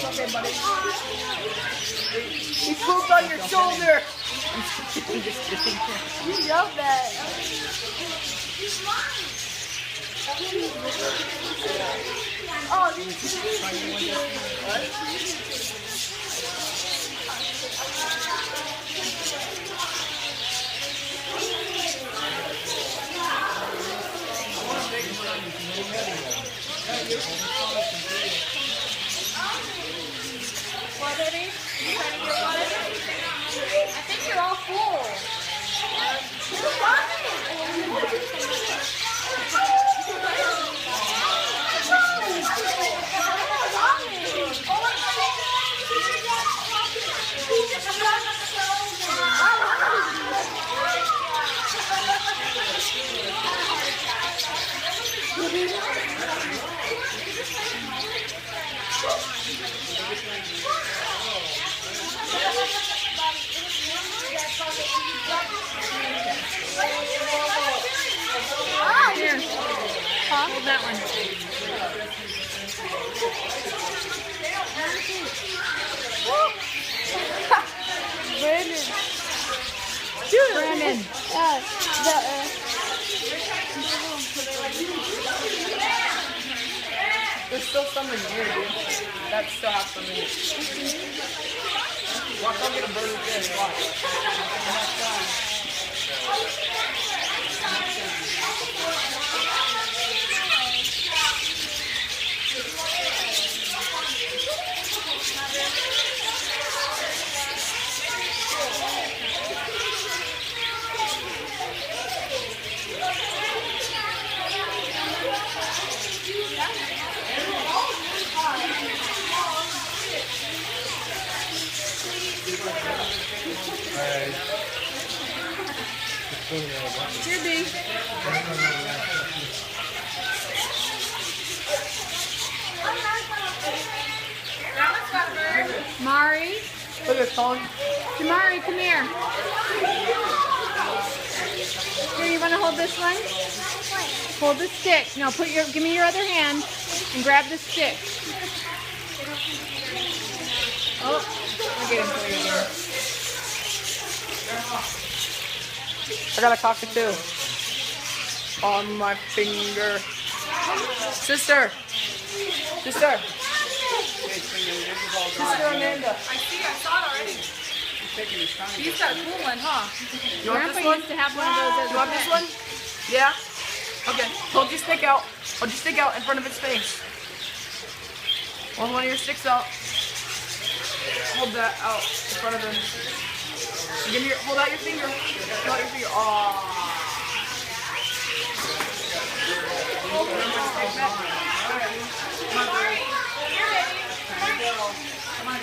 Okay, buddy. He pooped on your shoulder. You love that. Oh, what, baby? You trying to get water? I think you're all full. Here. Hold that one. Brandon. Dude. Brandon. There's still some in here, dude. That still has some in it. Watch, I'll get a burger fish. Watch. Here, B. Mari. Look at his phone. Mari, come here. Here, you want to hold this one? Hold the stick. No, give me your other hand and grab the stick. Oh, I'll get him for you again. I got a cockatoo on my finger. Sister. Sister Amanda. I see, I saw it already. He's got a cool one, huh? You want this one? Used to have one of those as you want this one? Yeah? Okay. Hold your stick out. Hold your stick out in front of its face. Hold one of your sticks out. Hold that out in front of him. Hold out your finger. Hold out your finger. Aww. Come on,